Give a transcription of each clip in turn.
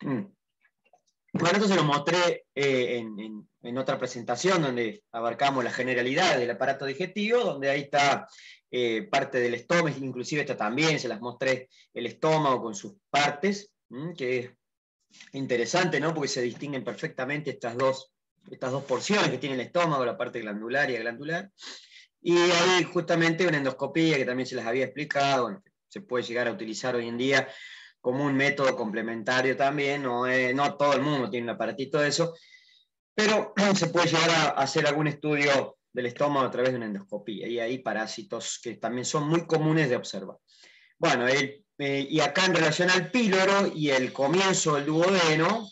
Mm. Bueno, esto se lo mostré en otra presentación donde abarcamos la generalidad del aparato digestivo, donde ahí está parte del estómago, inclusive esta también, se las mostré el estómago con sus partes, que es interesante, ¿no? Porque se distinguen perfectamente estas dos porciones que tiene el estómago, la parte glandular y aglandular. Y hay justamente una endoscopía que también se las había explicado, bueno, se puede llegar a utilizar hoy en día como un método complementario también, no todo el mundo tiene un aparatito de eso, pero se puede llegar a hacer algún estudio del estómago a través de una endoscopía, y hay parásitos que también son muy comunes de observar. Bueno, y acá en relación al píloro y el comienzo del duodeno,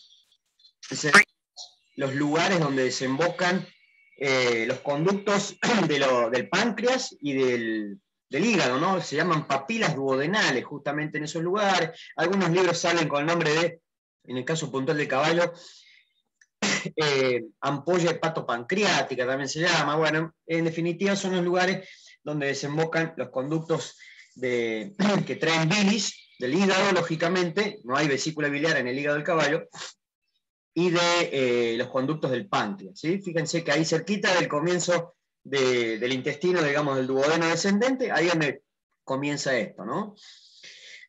los lugares donde desembocan los conductos del páncreas y del hígado, ¿no? Se llaman papilas duodenales, justamente en esos lugares. Algunos libros salen con el nombre de, en el caso puntual del caballo, ampolla hepatopancreática también se llama. Bueno, en definitiva son los lugares donde desembocan los conductos que traen bilis del hígado, lógicamente, no hay vesícula biliar en el hígado del caballo, y de los conductos del páncreas, ¿sí? Fíjense que ahí cerquita del comienzo del intestino, digamos, del duodeno descendente, ahí es donde comienza esto, ¿no?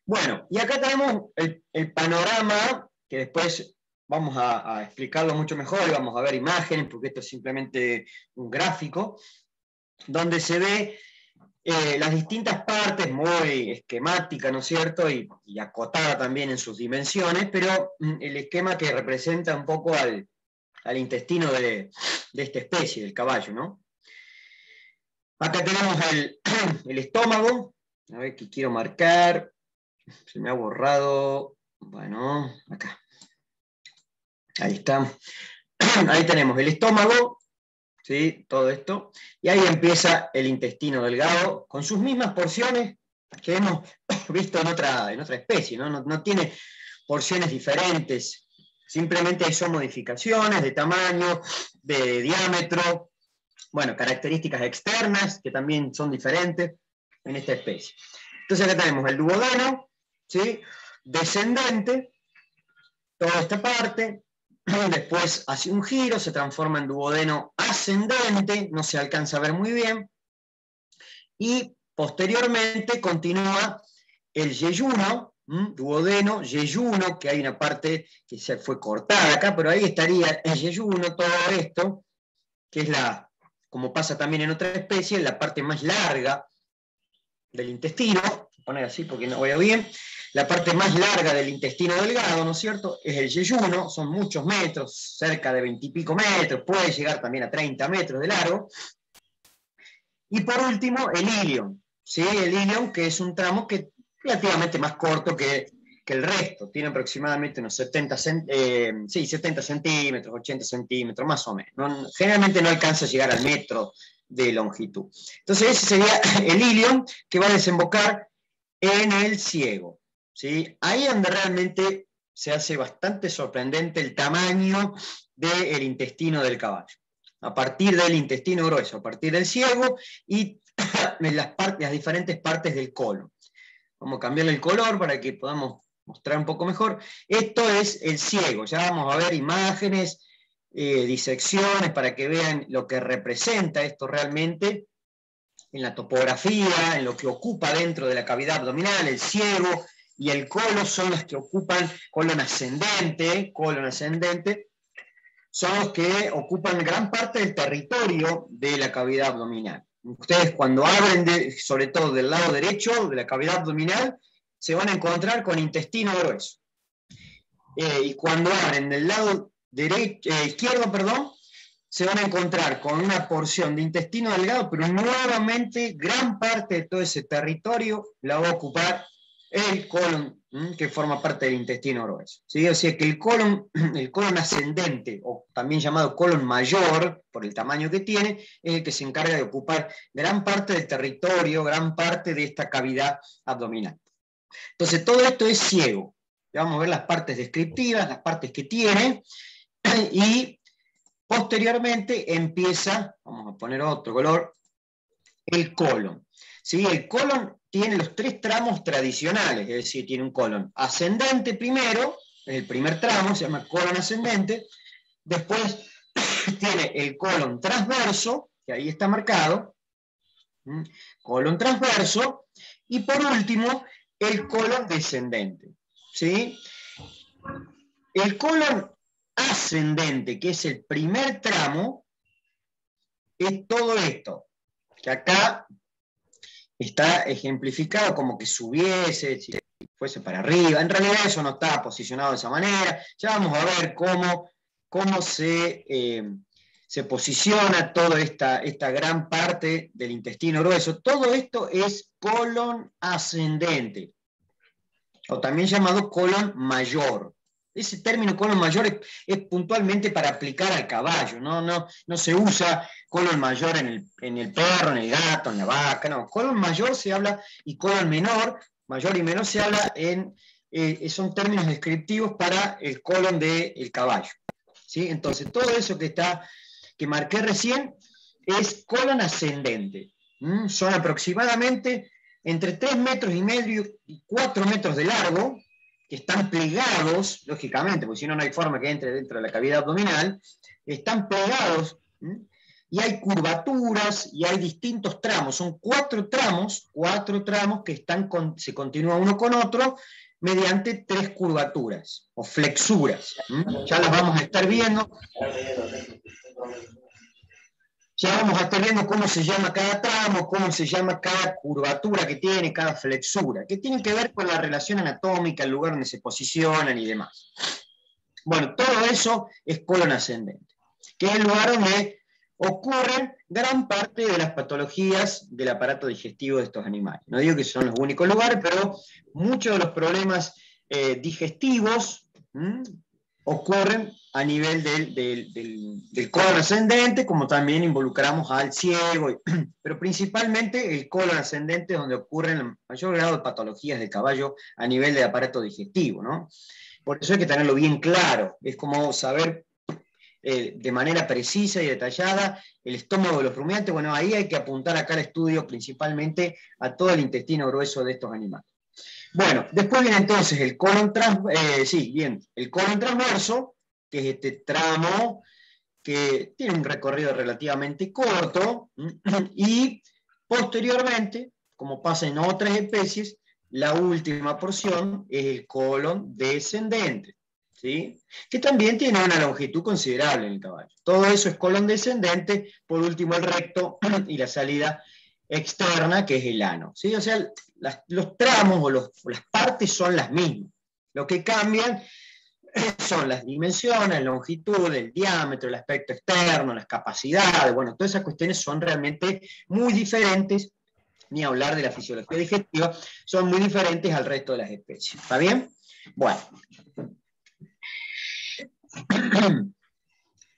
Bueno, y acá tenemos el panorama, que después vamos a explicarlo mucho mejor, y vamos a ver imágenes, porque esto es simplemente un gráfico, donde se ve las distintas partes, muy esquemática, ¿no es cierto? Y acotada también en sus dimensiones, pero el esquema que representa un poco al intestino de esta especie, del caballo, ¿no? Acá tenemos el estómago, a ver qué quiero marcar, se me ha borrado, bueno, acá, ahí está, ahí tenemos el estómago, ¿sí? Todo esto, y ahí empieza el intestino delgado, con sus mismas porciones que hemos visto en otra especie, ¿no? No tiene porciones diferentes, simplemente son modificaciones de tamaño, de diámetro, bueno, características externas que también son diferentes en esta especie. Entonces acá tenemos el duodeno, ¿sí? Descendente, toda esta parte, después hace un giro, se transforma en duodeno ascendente, no se alcanza a ver muy bien, y posteriormente continúa el yeyuno, duodeno, yeyuno, que hay una parte que se fue cortada acá, pero ahí estaría el yeyuno, todo esto, que es como pasa también en otra especie, la parte más larga del intestino, voy a poner así porque no veo bien, la parte más larga del intestino delgado, ¿no es cierto? Es el yeyuno, son muchos metros, cerca de 20 y pico metros, puede llegar también a 30 metros de largo. Y por último, el ilion, ¿sí? El ilion, que es un tramo que es relativamente más corto que el resto, tiene aproximadamente unos 70 centímetros, 80 centímetros, más o menos. Generalmente no alcanza a llegar al metro de longitud. Entonces ese sería el ilion, que va a desembocar en el ciego, ¿sí? Ahí es donde realmente se hace bastante sorprendente el tamaño del intestino del caballo. A partir del intestino grueso, a partir del ciego y las diferentes partes del colon. Vamos a cambiarle el color para que podamos mostrar un poco mejor. Esto es el ciego, ya vamos a ver imágenes, disecciones, para que vean lo que representa esto realmente en la topografía, en lo que ocupa dentro de la cavidad abdominal. El ciego y el colon son los que ocupan, colon ascendente, son los que ocupan gran parte del territorio de la cavidad abdominal. Ustedes cuando abren, sobre todo del lado derecho de la cavidad abdominal, se van a encontrar con intestino grueso. Y cuando abren del lado izquierdo, se van a encontrar con una porción de intestino delgado, pero nuevamente gran parte de todo ese territorio la va a ocupar el colon, que forma parte del intestino grueso, ¿sí? O sea que el colon ascendente, o también llamado colon mayor, por el tamaño que tiene, es el que se encarga de ocupar gran parte del territorio, gran parte de esta cavidad abdominal. Entonces todo esto es ciego. Vamos a ver las partes descriptivas, las partes que tiene, y posteriormente empieza, vamos a poner otro color, el colon. ¿Sí? El colon tiene los tres tramos tradicionales, es decir, tiene un colon ascendente primero, es el primer tramo, se llama colon ascendente. Después tiene el colon transverso, que ahí está marcado, colon transverso, y por último, el colon descendente, ¿sí? El colon ascendente, que es el primer tramo, es todo esto, que acá está ejemplificado como que subiese, si fuese para arriba. En realidad eso no está posicionado de esa manera. Ya vamos a ver cómo se posiciona toda esta gran parte del intestino grueso. Todo esto es colon ascendente, o también llamado colon mayor. Ese término colon mayor es puntualmente para aplicar al caballo, no se usa colon mayor en el perro, en el gato, en la vaca, no. Colon mayor se habla, y colon menor, mayor y menor, se habla son términos descriptivos para el colon del caballo, ¿sí? Entonces, todo eso que marqué recién es colon ascendente. Son aproximadamente entre 3,5 metros y 4 metros de largo, que están plegados, lógicamente, porque si no, no hay forma que entre dentro de la cavidad abdominal, están plegados, y hay curvaturas, y hay distintos tramos, son 4 tramos que se continúan uno con otro, mediante 3 curvaturas, o flexuras. Ya las vamos a estar viendo. Ya vamos a estar viendo cómo se llama cada tramo, cómo se llama cada curvatura que tiene, cada flexura, que tienen que ver con la relación anatómica, el lugar donde se posicionan y demás. Bueno, todo eso es colon ascendente, que es el lugar donde ocurren gran parte de las patologías del aparato digestivo de estos animales. No digo que son los únicos lugares, pero muchos de los problemas digestivos ocurren a nivel del colon ascendente, como también involucramos al ciego, pero principalmente el colon ascendente, donde ocurren el mayor grado de patologías del caballo a nivel del aparato digestivo, ¿no? Por eso hay que tenerlo bien claro, es como saber de manera precisa y detallada el estómago de los rumiantes. Bueno, ahí hay que apuntar acá al estudio principalmente a todo el intestino grueso de estos animales. Bueno, después viene entonces el colon transverso, que es este tramo que tiene un recorrido relativamente corto, y posteriormente, como pasa en otras especies, la última porción es el colon descendente, ¿sí? Que también tiene una longitud considerable en el caballo. Todo eso es colon descendente, por último el recto y la salida externa, que es el ano, ¿sí? O sea, los tramos o las partes son las mismas. Lo que cambian son las dimensiones, la longitud, el diámetro, el aspecto externo, las capacidades. Bueno, todas esas cuestiones son realmente muy diferentes, ni hablar de la fisiología digestiva, son muy diferentes al resto de las especies. ¿Está bien? Bueno.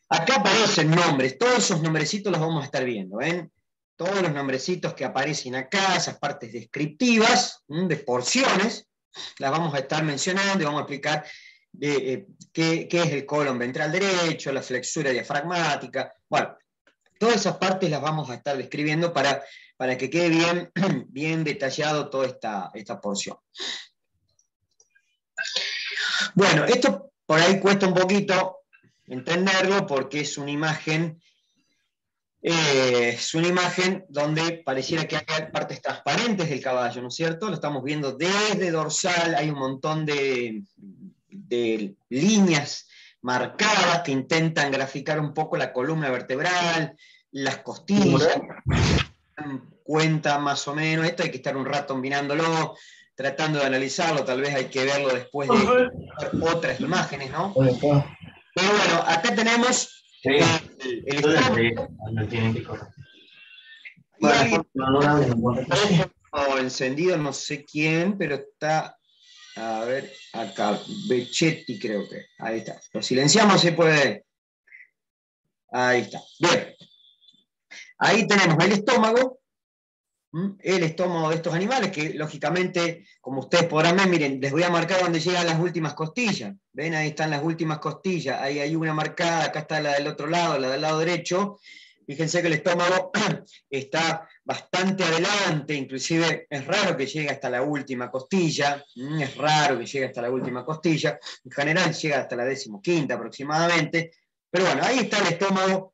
Acá aparecen nombres, todos esos nombrecitos los vamos a estar viendo, ¿ven? Todos los nombrecitos que aparecen acá, esas partes descriptivas, de porciones, las vamos a estar mencionando y vamos a explicar qué es el colon ventral derecho, la flexura diafragmática. Bueno, todas esas partes las vamos a estar describiendo para que quede bien detallado toda esta porción. Bueno, esto por ahí cuesta un poquito entenderlo porque es una imagen donde pareciera que hay partes transparentes del caballo, ¿no es cierto? Lo estamos viendo desde dorsal, hay un montón de líneas marcadas que intentan graficar un poco la columna vertebral, las costillas, cuenta más o menos, esto hay que estar un rato mirándolo, tratando de analizarlo, tal vez hay que verlo después de otras imágenes, ¿no? Pero bueno, acá tenemos el encendido, no sé quién, pero está, a ver, acá, Becchetti creo que, ahí está. Lo silenciamos, se puede. Ahí está. Bien. Ahí tenemos el estómago de estos animales, que lógicamente, como ustedes podrán ver, miren, les voy a marcar donde llegan las últimas costillas. ¿Ven? Ahí están las últimas costillas. Ahí hay una marcada, acá está la del otro lado, la del lado derecho. Fíjense que el estómago está bastante adelante, inclusive es raro que llegue hasta la última costilla, es raro que llegue hasta la última costilla, en general llega hasta la 15ª aproximadamente, pero bueno, ahí está el estómago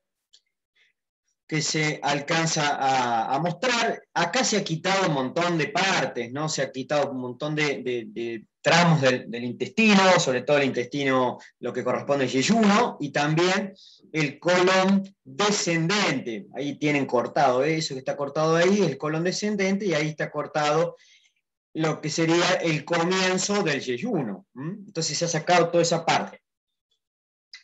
que se alcanza a mostrar. Acá se ha quitado un montón de partes, ¿no? Se ha quitado un montón de tramos del intestino, sobre todo el intestino, lo que corresponde al yeyuno, y también el colon descendente. Ahí tienen cortado, eso que está cortado ahí, el colon descendente, y ahí está cortado lo que sería el comienzo del yeyuno. Entonces se ha sacado toda esa parte.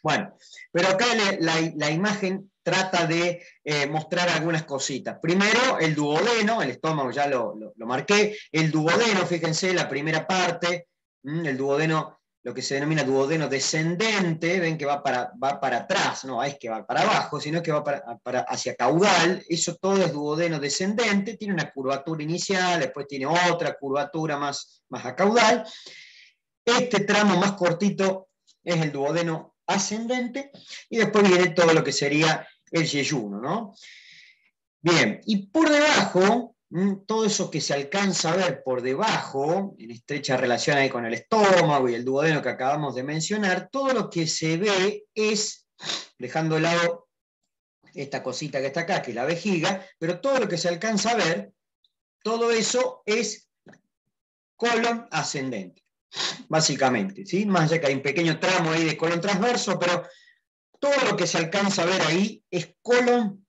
Bueno, pero acá la imagen trata de mostrar algunas cositas. Primero, el duodeno, el estómago ya lo marqué. El duodeno, fíjense, la primera parte, el duodeno, lo que se denomina duodeno descendente, ven que va para atrás, no es que va para abajo, sino que va hacia caudal. Eso todo es duodeno descendente, tiene una curvatura inicial, después tiene otra curvatura más a caudal. Este tramo más cortito es el duodeno ascendente, y después viene todo lo que sería el yeyuno, ¿no? Bien, y por debajo, todo eso que se alcanza a ver por debajo, en estrecha relación ahí con el estómago y el duodeno que acabamos de mencionar, todo lo que se ve es, dejando de lado esta cosita que está acá, que es la vejiga, pero todo lo que se alcanza a ver, todo eso es colon ascendente, básicamente, ¿sí? Más allá que hay un pequeño tramo ahí de colon transverso, pero todo lo que se alcanza a ver ahí es colon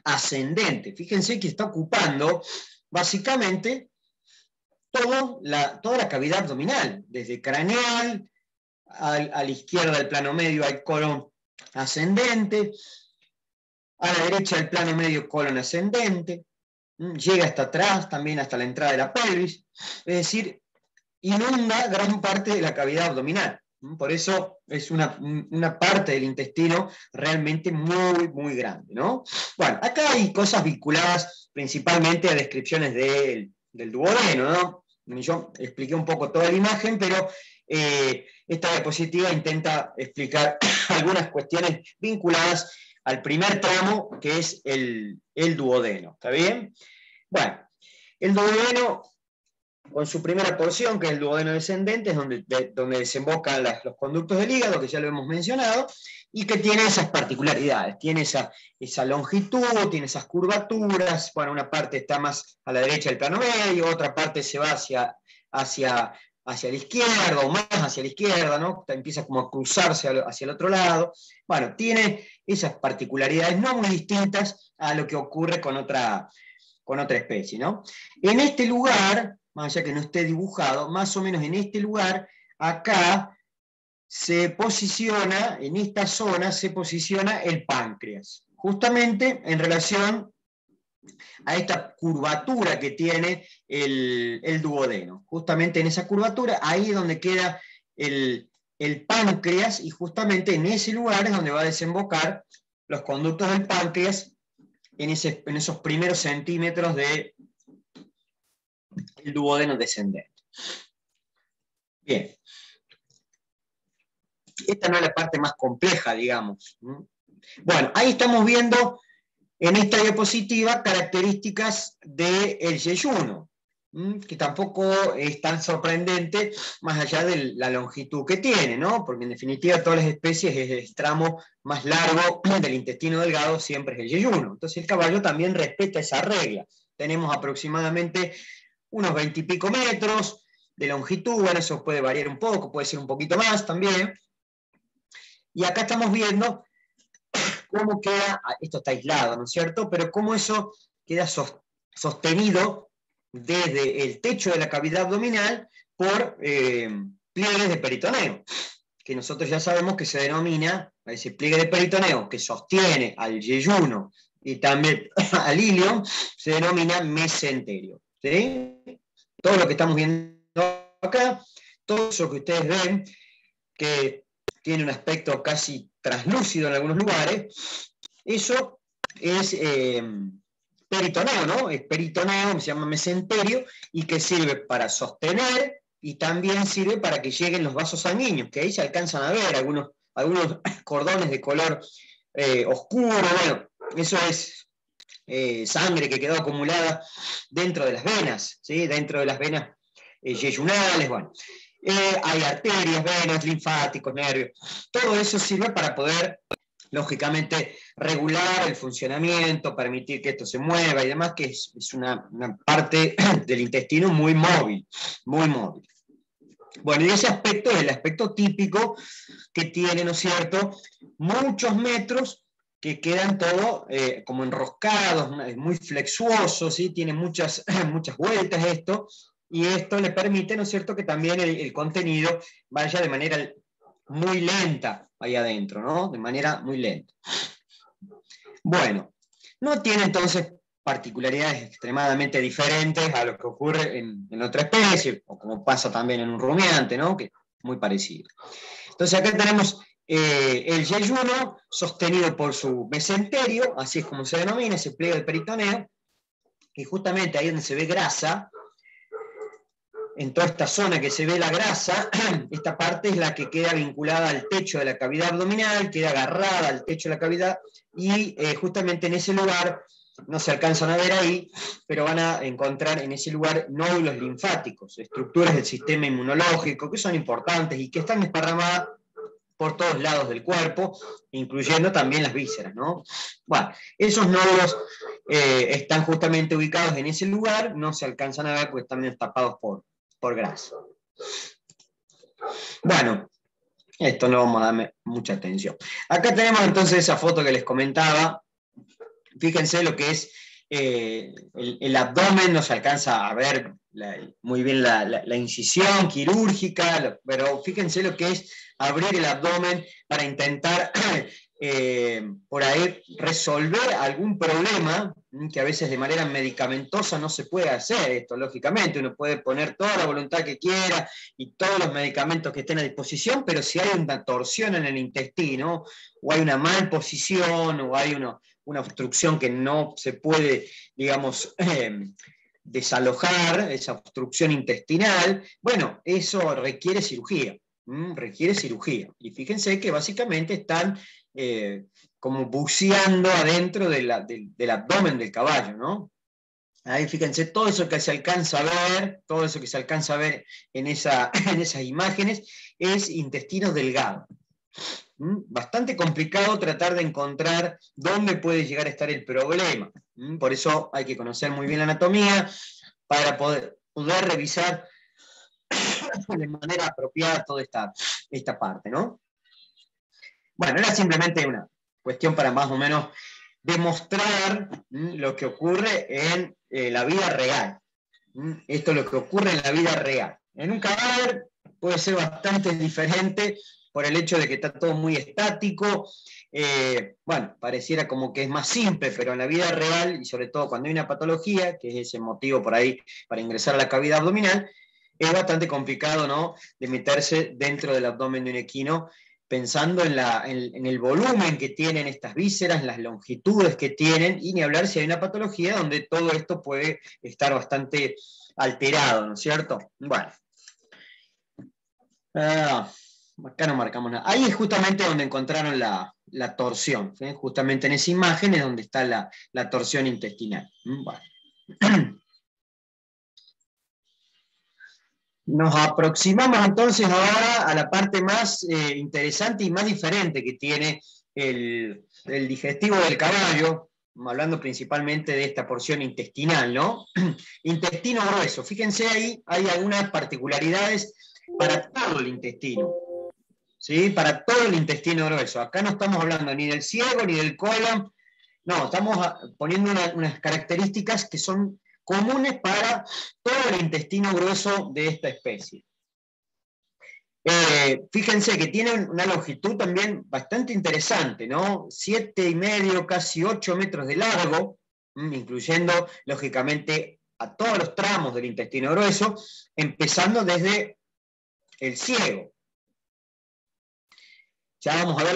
ascendente. Fíjense que está ocupando básicamente toda la cavidad abdominal, desde craneal a la izquierda del plano medio hay colon ascendente, a la derecha del plano medio colon ascendente, llega hasta atrás, también hasta la entrada de la pelvis, es decir, inunda gran parte de la cavidad abdominal. Por eso es una parte del intestino realmente muy, muy grande, ¿no? Bueno, acá hay cosas vinculadas principalmente a descripciones del duodeno, ¿no? Yo expliqué un poco toda la imagen, pero esta diapositiva intenta explicar algunas cuestiones vinculadas al primer tramo, que es el duodeno, ¿está bien? Bueno, el duodeno, con su primera porción, que es el duodeno descendente, es donde desembocan los conductos del hígado, que ya lo hemos mencionado, y que tiene esas particularidades, tiene esa longitud, tiene esas curvaturas. Bueno, una parte está más a la derecha del plano medio, otra parte se va hacia la izquierda, o más hacia la izquierda, ¿no? Empieza como a cruzarse hacia el otro lado. Bueno, tiene esas particularidades no muy distintas a lo que ocurre con otra especie, ¿no? En este lugar, más allá que no esté dibujado, más o menos en este lugar, acá se posiciona, en esta zona se posiciona el páncreas, justamente en relación a esta curvatura que tiene el duodeno. Justamente en esa curvatura, ahí es donde queda el páncreas, y justamente en ese lugar es donde va a desembocar los conductos del páncreas en esos primeros centímetros del duodeno descendente. Bien. Esta no es la parte más compleja, digamos. Bueno, ahí estamos viendo en esta diapositiva características del yeyuno, que tampoco es tan sorprendente más allá de la longitud que tiene, ¿no? Porque en definitiva todas las especies es el tramo más largo del intestino delgado, siempre es el yeyuno. Entonces el caballo también respeta esa regla. Tenemos aproximadamente unos 20 y pico metros de longitud. Bueno, eso puede variar un poco, puede ser un poquito más también. Y acá estamos viendo cómo queda, esto está aislado, ¿no es cierto? Pero cómo eso queda sostenido desde el techo de la cavidad abdominal por pliegues de peritoneo, que nosotros ya sabemos que se denomina, ese pliegue de peritoneo que sostiene al yeyuno y también al ilion, se denomina mesenterio. ¿Sí? Todo lo que estamos viendo acá, todo eso que ustedes ven, que tiene un aspecto casi translúcido en algunos lugares, eso es peritoneo, ¿no? Es peritoneo, se llama mesenterio, y que sirve para sostener y también sirve para que lleguen los vasos sanguíneos, que ahí se alcanzan a ver algunos cordones de color oscuro. Bueno, eso es sangre que quedó acumulada dentro de las venas, ¿sí? Dentro de las venas yeyunales, bueno. Hay arterias, venas, linfáticos, nervios. Todo eso sirve para poder, lógicamente, regular el funcionamiento, permitir que esto se mueva y demás, que es una parte del intestino muy móvil, muy móvil. Bueno, y ese aspecto es el aspecto típico que tiene, ¿no es cierto?, muchos metros que quedan todo como enroscados, muy flexuosos, ¿sí? Tiene muchas vueltas esto, y esto le permite, ¿no es cierto?, que también el contenido vaya de manera muy lenta ahí adentro, ¿no? De manera muy lenta. Bueno, no tiene entonces particularidades extremadamente diferentes a lo que ocurre en otra especie, o como pasa también en un rumiante, ¿no? Que es muy parecido. Entonces acá tenemos el yeyuno sostenido por su mesenterio, así es como se denomina, ese pliegue del peritoneo, y justamente ahí donde se ve grasa, en toda esta zona que se ve la grasa, esta parte es la que queda vinculada al techo de la cavidad abdominal, queda agarrada al techo de la cavidad, y justamente en ese lugar, no se alcanzan a ver ahí, pero van a encontrar en ese lugar nódulos linfáticos, estructuras del sistema inmunológico que son importantes y que están desparramadas por todos lados del cuerpo, incluyendo también las vísceras, ¿no? Bueno, esos nódulos están justamente ubicados en ese lugar, no se alcanzan a ver porque están tapados por grasa. Bueno, esto no vamos a darme mucha atención. Acá tenemos entonces esa foto que les comentaba. Fíjense lo que es el abdomen, no se alcanza a ver muy bien la incisión quirúrgica, pero fíjense lo que es abrir el abdomen para intentar por ahí resolver algún problema que a veces de manera medicamentosa no se puede hacer esto, lógicamente. Uno puede poner toda la voluntad que quiera y todos los medicamentos que estén a disposición, pero si hay una torsión en el intestino, o hay una malposición, o hay una obstrucción que no se puede, digamos, desalojar, esa obstrucción intestinal, bueno, eso requiere cirugía. Requiere cirugía. Y fíjense que básicamente están como buceando adentro del abdomen del caballo, ¿no? Ahí fíjense, todo eso que se alcanza a ver, todo eso que se alcanza a ver en esas imágenes es intestino delgado. Bastante complicado tratar de encontrar dónde puede llegar a estar el problema. Por eso hay que conocer muy bien la anatomía para poder revisar de manera apropiada toda esta parte, ¿no? Bueno, era simplemente una cuestión para más o menos demostrar lo que ocurre en la vida real. Esto es lo que ocurre en la vida real. En un cadáver puede ser bastante diferente por el hecho de que está todo muy estático. Bueno, pareciera como que es más simple, pero en la vida real, y sobre todo cuando hay una patología, que es ese motivo por ahí para ingresar a la cavidad abdominal, es bastante complicado, ¿no?, de meterse dentro del abdomen de un equino, pensando en el volumen que tienen estas vísceras, las longitudes que tienen, y ni hablar si hay una patología donde todo esto puede estar bastante alterado, ¿no es cierto? Bueno. Acá no marcamos nada. Ahí es justamente donde encontraron la torsión, ¿sí? Justamente en esa imagen es donde está la torsión intestinal. Bueno. Nos aproximamos entonces ahora a la parte más interesante y más diferente que tiene el digestivo del caballo, hablando principalmente de esta porción intestinal, ¿no? Intestino grueso. Fíjense ahí, hay algunas particularidades para todo el intestino, ¿sí? Para todo el intestino grueso. Acá no estamos hablando ni del ciego ni del colon, no, estamos poniendo unas características que son comunes para todo el intestino grueso de esta especie. Fíjense que tienen una longitud también bastante interesante, ¿no? 7,5, casi 8 metros de largo, incluyendo, lógicamente, a todos los tramos del intestino grueso, empezando desde el ciego. Ya vamos a ver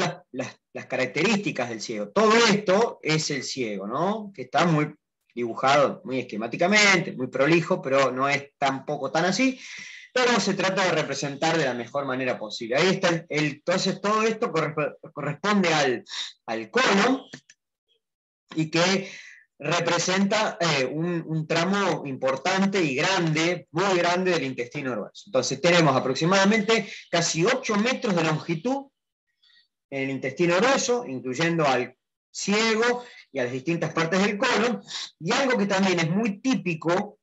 las características del ciego. Todo esto es el ciego, ¿no? Que está muy dibujado, muy esquemáticamente, muy prolijo, pero no es tampoco tan así. Pero se trata de representar de la mejor manera posible. Ahí está entonces todo esto corresponde al colon, y que representa un tramo importante y grande, muy grande del intestino grueso. Entonces tenemos aproximadamente casi 8 metros de longitud en el intestino grueso, incluyendo al ciego y a las distintas partes del colon, y algo que también es muy típico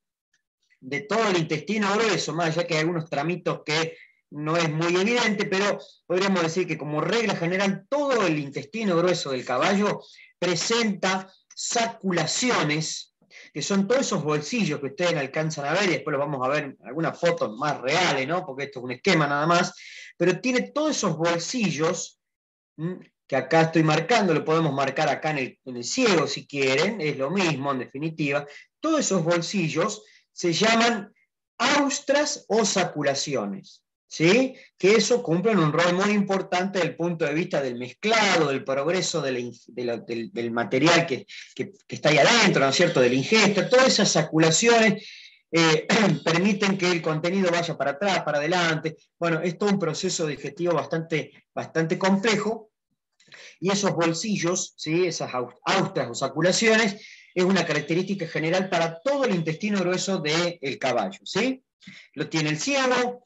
de todo el intestino grueso, más allá que hay algunos tramitos que no es muy evidente, pero podríamos decir que como regla general todo el intestino grueso del caballo presenta saculaciones, que son todos esos bolsillos que ustedes alcanzan a ver, y después los vamos a ver en algunas fotos más reales, ¿no? Porque esto es un esquema nada más, pero tiene todos esos bolsillos que acá estoy marcando, lo podemos marcar acá en el ciego si quieren, es lo mismo en definitiva. Todos esos bolsillos se llaman austras o saculaciones, ¿sí? Que eso cumplen un rol muy importante desde el punto de vista del mezclado, del progreso del material que está ahí adentro, ¿no es cierto?, de la ingesta. Todas esas saculaciones permiten que el contenido vaya para atrás, para adelante. Bueno, es todo un proceso digestivo bastante complejo, y esos bolsillos, ¿sí?, esas austras o saculaciones, es una característica general para todo el intestino grueso del caballo, ¿sí? Lo tiene el ciego,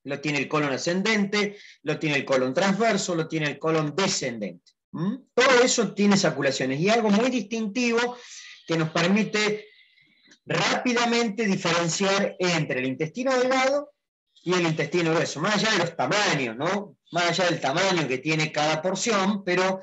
lo tiene el colon ascendente, lo tiene el colon transverso, lo tiene el colon descendente. Todo eso tiene saculaciones, y algo muy distintivo que nos permite rápidamente diferenciar entre el intestino delgado y el intestino grueso, más allá de los tamaños, ¿no? Más allá del tamaño que tiene cada porción, pero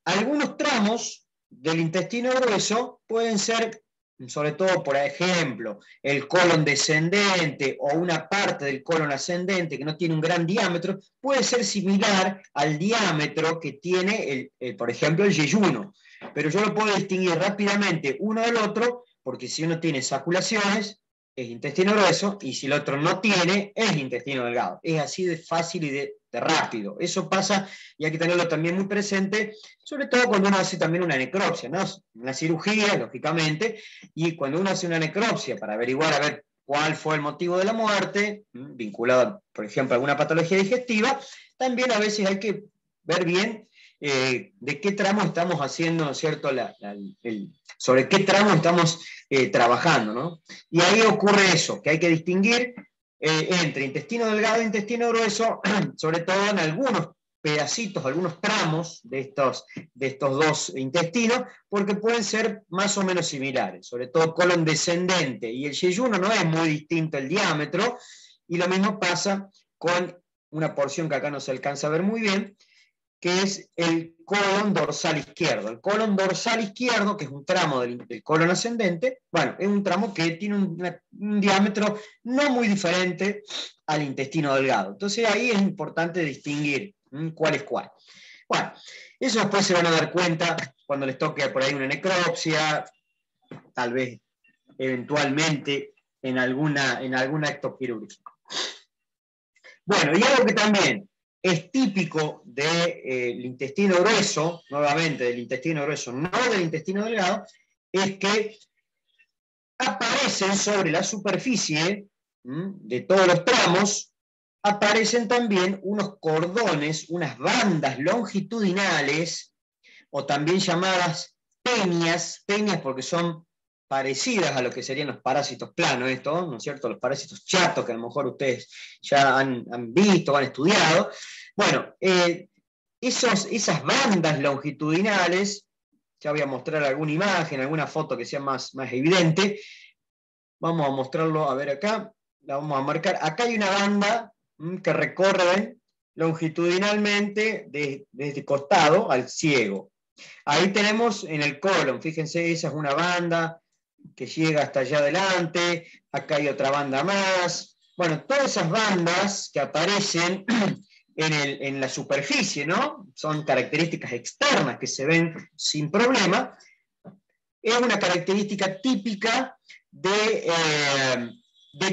algunos tramos del intestino grueso pueden ser, sobre todo, por ejemplo, el colon descendente o una parte del colon ascendente que no tiene un gran diámetro, puede ser similar al diámetro que tiene, por ejemplo, el yeyuno. Pero yo lo puedo distinguir rápidamente uno del otro, porque si uno tiene saculaciones, es intestino grueso, y si el otro no tiene, es intestino delgado. Es así de fácil y de rápido. Eso pasa, y hay que tenerlo también muy presente, sobre todo cuando uno hace también una necropsia, ¿no? Una cirugía, lógicamente, y cuando uno hace una necropsia para averiguar a ver cuál fue el motivo de la muerte, vinculado, por ejemplo, a alguna patología digestiva, también a veces hay que ver bien de qué tramo estamos haciendo, ¿no es cierto?, sobre qué tramo estamos trabajando, ¿no? Y ahí ocurre eso, que hay que distinguir entre intestino delgado e intestino grueso, sobre todo en algunos pedacitos, algunos tramos de estos dos intestinos, porque pueden ser más o menos similares, sobre todo colon descendente y el yeyuno no es muy distinto el diámetro, y lo mismo pasa con una porción que acá no se alcanza a ver muy bien, que es el colon dorsal izquierdo. El colon dorsal izquierdo, que es un tramo del colon ascendente, bueno, es un tramo que tiene un diámetro no muy diferente al intestino delgado. Entonces ahí es importante distinguir cuál es cuál. Bueno, eso después se van a dar cuenta cuando les toque por ahí una necropsia, tal vez eventualmente en algún acto quirúrgico. Bueno, y algo que también es típico del intestino grueso, nuevamente del intestino grueso, no del intestino delgado, es que aparecen sobre la superficie de todos los tramos, aparecen también unos cordones, unas bandas longitudinales, o también llamadas peñas porque son parecidas a lo que serían los parásitos planos, ¿no es cierto? Los parásitos chatos que a lo mejor ustedes ya han visto o han estudiado. Bueno, esas bandas longitudinales, ya voy a mostrar alguna imagen, alguna foto que sea más evidente. Vamos a mostrarlo, a ver acá, la vamos a marcar. Acá hay una banda que recorre longitudinalmente desde costado al ciego. Ahí tenemos en el colon, fíjense, esa es una banda que llega hasta allá adelante, acá hay otra banda más. Bueno, todas esas bandas que aparecen en la superficie, ¿no? Son características externas que se ven sin problema. Es una característica típica de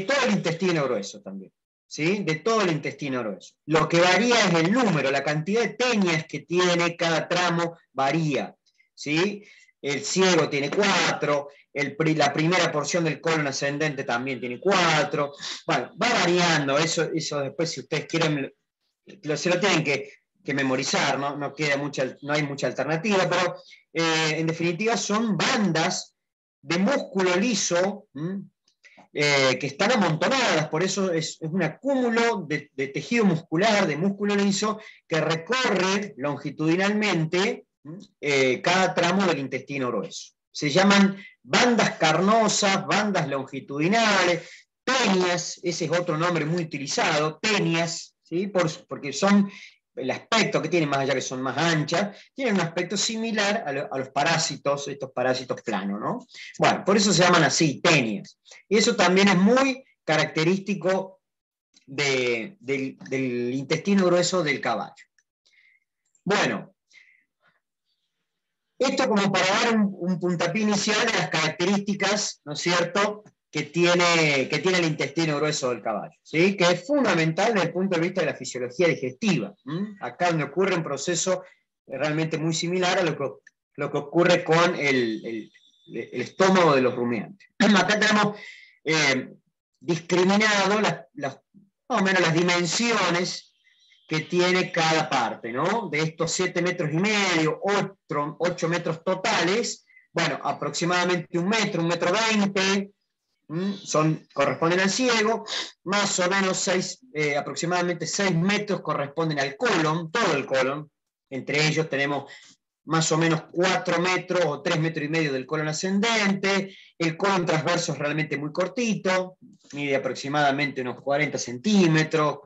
todo el intestino grueso también, ¿sí? De todo el intestino grueso. Lo que varía es el número, la cantidad de peñas que tiene cada tramo varía, ¿sí? El ciego tiene 4, la primera porción del colon ascendente también tiene 4. Bueno, va variando, eso después si ustedes quieren, se lo tienen que que memorizar, ¿no? No hay mucha alternativa, pero en definitiva son bandas de músculo liso, que están amontonadas, por eso es un acúmulo de tejido muscular, de músculo liso, que recorre longitudinalmente cada tramo del intestino grueso. Se llaman bandas carnosas, bandas longitudinales, tenias, ese es otro nombre muy utilizado, tenias, ¿sí? Porque son el aspecto que tienen, más allá que son más anchas, tienen un aspecto similar a los parásitos, estos parásitos planos, ¿no? Bueno, por eso se llaman así, tenias. Y eso también es muy característico del intestino grueso del caballo. Bueno, esto como para dar un puntapié inicial de las características, ¿no es cierto?, que tiene el intestino grueso del caballo, ¿sí? Que es fundamental desde el punto de vista de la fisiología digestiva. Acá donde ocurre un proceso realmente muy similar a lo que ocurre con el estómago de los rumiantes. Acá tenemos discriminado más o menos las dimensiones que tiene cada parte, ¿no? De estos 7,5 metros, 8 metros totales, bueno, aproximadamente 1 metro, 1,20 m, corresponden al ciego, más o menos aproximadamente 6 metros corresponden al colon, todo el colon, entre ellos tenemos más o menos 4 metros o 3,5 metros del colon ascendente, el colon transverso es realmente muy cortito, mide aproximadamente unos 40 centímetros,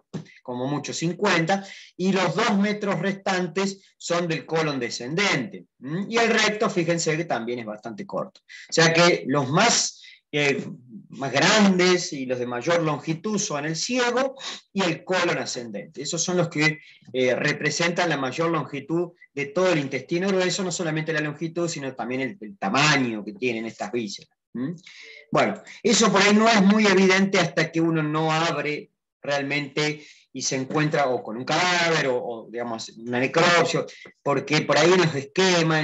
como mucho 50, y los 2 metros restantes son del colon descendente. Y el recto, fíjense que también es bastante corto. O sea que los más grandes y los de mayor longitud son el ciego y el colon ascendente. Esos son los que representan la mayor longitud de todo el intestino grueso, no solamente la longitud, sino también el tamaño que tienen estas vísceras. Bueno, eso por ahí no es muy evidente hasta que uno no abre realmente y se encuentra o con un cadáver o digamos, una necropsia, porque por ahí en los esquemas,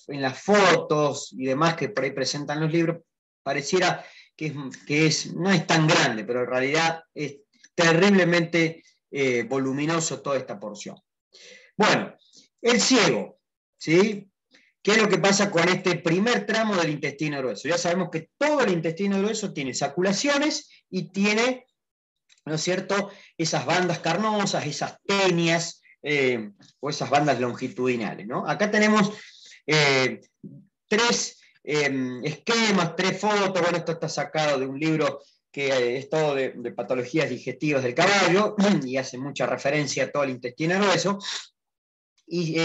en las fotos y demás que por ahí presentan los libros, pareciera que no es tan grande, pero en realidad es terriblemente voluminoso toda esta porción. Bueno, el ciego, ¿sí? ¿Qué es lo que pasa con este primer tramo del intestino grueso? Ya sabemos que todo el intestino grueso tiene saculaciones y tiene, ¿no es cierto?, esas bandas carnosas, esas tenias o esas bandas longitudinales, ¿no? Acá tenemos 3 esquemas, 3 fotos. Bueno, esto está sacado de un libro que es todo de patologías digestivas del caballo y hace mucha referencia a todo el intestino grueso. Y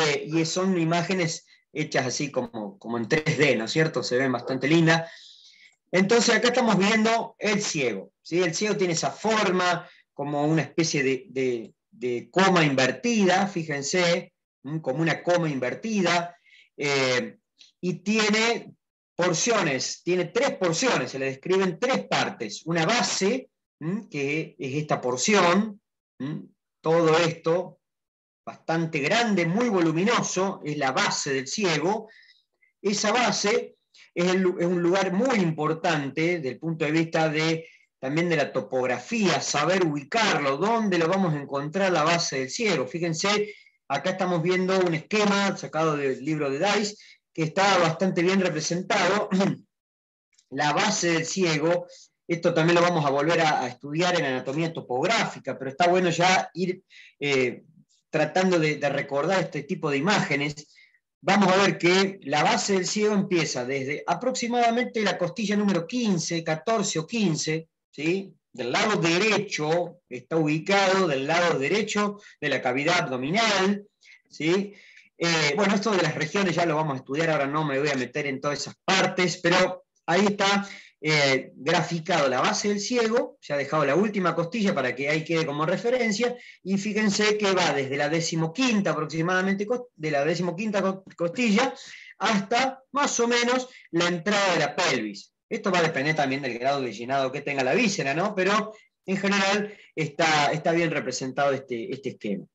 son imágenes hechas así como en 3D, ¿no es cierto? Se ven bastante lindas. Entonces acá estamos viendo el ciego, ¿sí? El ciego tiene esa forma como una especie de coma invertida, fíjense, como una coma invertida, y tiene porciones, tiene 3 porciones, se le describen 3 partes. Una base, que es esta porción, todo esto bastante grande, muy voluminoso, es la base del ciego. Esa base es un lugar muy importante desde el punto de vista también de la topografía, saber ubicarlo, dónde lo vamos a encontrar la base del ciego. Fíjense, acá estamos viendo un esquema sacado del libro de Dice, que está bastante bien representado. La base del ciego, esto también lo vamos a volver a estudiar en anatomía topográfica, pero está bueno ya ir tratando de recordar este tipo de imágenes. Vamos a ver que la base del ciego empieza desde aproximadamente la costilla número 15, 14 o 15, ¿sí? Del lado derecho, está ubicado del lado derecho de la cavidad abdominal, ¿sí? Bueno, esto de las regiones ya lo vamos a estudiar, ahora no me voy a meter en todas esas partes, pero ahí está graficado la base del ciego, se ha dejado la última costilla para que ahí quede como referencia, y fíjense que va desde la 15ª aproximadamente, de la 15ª costilla, hasta más o menos la entrada de la pelvis. Esto va a depender también del grado de llenado que tenga la víscera, ¿no? Pero en general está bien representado este esquema.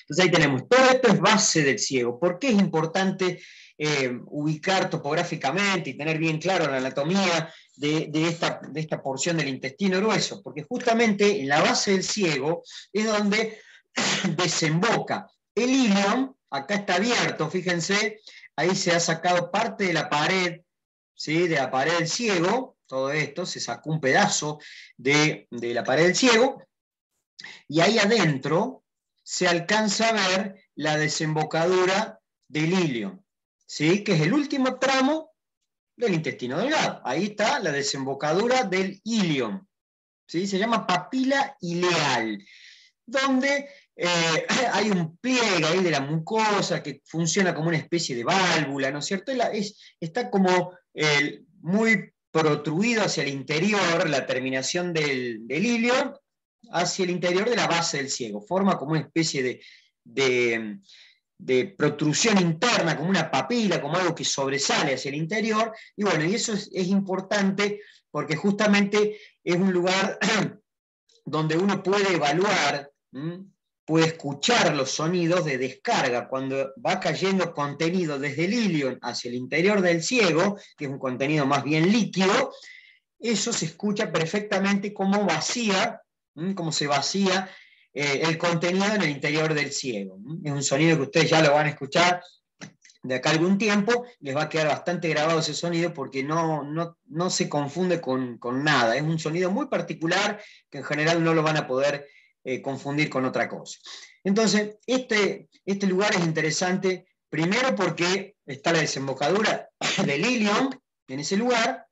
Entonces ahí tenemos, todo esto es base del ciego. ¿Por qué es importante ubicar topográficamente y tener bien claro la anatomía de esta porción del intestino grueso? Porque justamente en la base del ciego es donde desemboca El ilion, acá está abierto, fíjense, ahí se ha sacado parte de la pared, ¿sí? De la pared del ciego, todo esto, se sacó un pedazo de la pared del ciego, y ahí adentro se alcanza a ver la desembocadura del ilion, ¿sí? Que es el último tramo del intestino delgado. Ahí está la desembocadura del ilion, ¿sí? Se llama papila ileal, donde hay un pliegue ahí de la mucosa que funciona como una especie de válvula, ¿no es cierto? Está como muy protruido hacia el interior, la terminación del ilion, hacia el interior de la base del ciego. Forma como una especie de protrusión interna, como una papila, como algo que sobresale hacia el interior. Y bueno, y eso es importante porque justamente es un lugar donde uno puede evaluar, puede escuchar los sonidos de descarga cuando va cayendo contenido desde el ilion hacia el interior del ciego, que es un contenido más bien líquido. Eso se escucha perfectamente cómo vacía, cómo se vacía el contenido en el interior del ciego. Es un sonido que ustedes ya lo van a escuchar de acá a algún tiempo, les va a quedar bastante grabado ese sonido porque no se confunde con nada. Es un sonido muy particular que en general no lo van a poder confundir con otra cosa. Entonces, este lugar es interesante, primero porque está la desembocadura del ilion en ese lugar,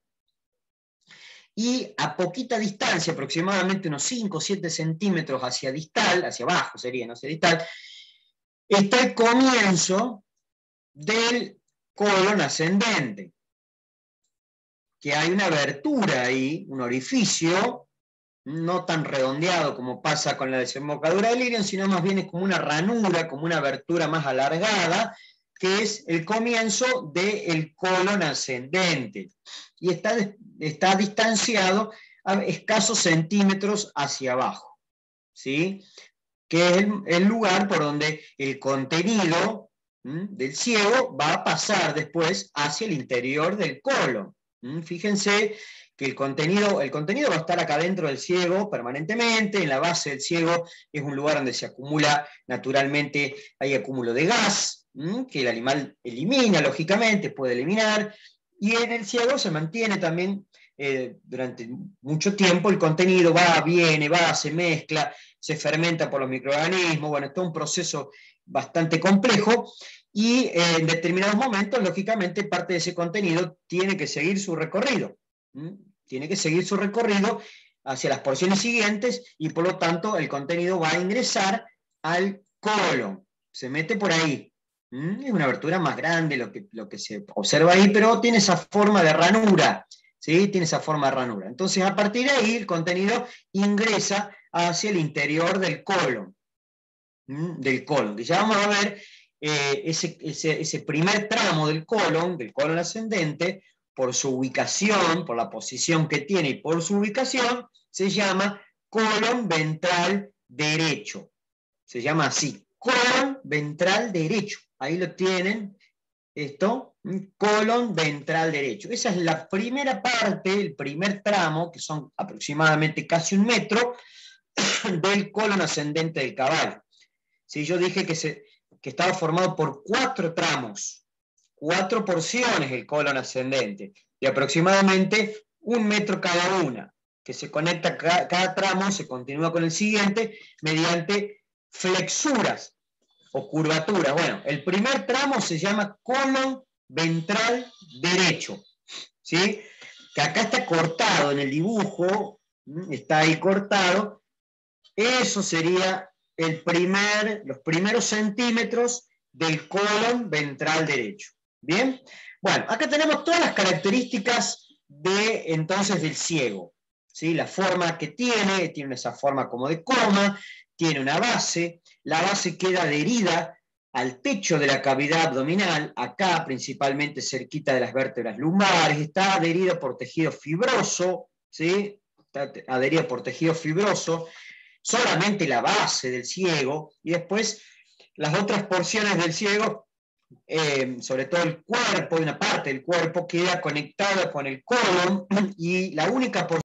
y a poquita distancia, aproximadamente unos 5 o 7 centímetros hacia distal, hacia abajo sería, no hacia distal, está el comienzo del colon ascendente, que hay una abertura ahí, un orificio, no tan redondeado como pasa con la desembocadura del ilion, sino más bien es como una ranura, como una abertura más alargada, que es el comienzo del colon ascendente. Y está distanciado a escasos centímetros hacia abajo, ¿sí? Que es el lugar por donde el contenido del ciego va a pasar después hacia el interior del colon. Fíjense que el contenido va a estar acá dentro del ciego permanentemente, en la base del ciego es un lugar donde se acumula naturalmente, hay acúmulo de gas, que el animal elimina, lógicamente, puede eliminar, y en el ciego se mantiene también durante mucho tiempo el contenido, va, viene, va, se mezcla, se fermenta por los microorganismos, bueno, es todo un proceso bastante complejo, y en determinados momentos, lógicamente, parte de ese contenido tiene que seguir su recorrido, tiene que seguir su recorrido hacia las porciones siguientes, y por lo tanto el contenido va a ingresar al colon, se mete por ahí. Es una abertura más grande lo que se observa ahí, pero tiene esa forma de ranura, ¿sí? Tiene esa forma de ranura. Entonces, a partir de ahí, el contenido ingresa hacia el interior del colon, que ya vamos a ver ese primer tramo del colon ascendente, por su ubicación, por la posición que tiene y por su ubicación, se llama colon ventral derecho. Se llama así, colon ventral derecho. Ahí lo tienen, esto, colon ventral derecho. Esa es la primera parte, el primer tramo, que son aproximadamente casi 1 metro, del colon ascendente del caballo. ¿Sí? Yo dije que estaba formado por 4 tramos, 4 porciones el colon ascendente, de aproximadamente 1 metro cada una, que se conecta, cada tramo se continúa con el siguiente mediante flexuras o curvaturas. Bueno, el primer tramo se llama colon ventral derecho, ¿sí? Que acá está cortado en el dibujo, está ahí cortado. Eso sería los primeros centímetros del colon ventral derecho. ¿Bien? Bueno, acá tenemos todas las características entonces del ciego, ¿sí? La forma que tiene esa forma como de coma, tiene una base, la base queda adherida al techo de la cavidad abdominal, acá principalmente cerquita de las vértebras lumbares, está adherida por tejido fibroso, ¿sí? Está adherida por tejido fibroso, solamente la base del ciego, y después las otras porciones del ciego, sobre todo el cuerpo, una parte del cuerpo, queda conectada con el colon, y la única porción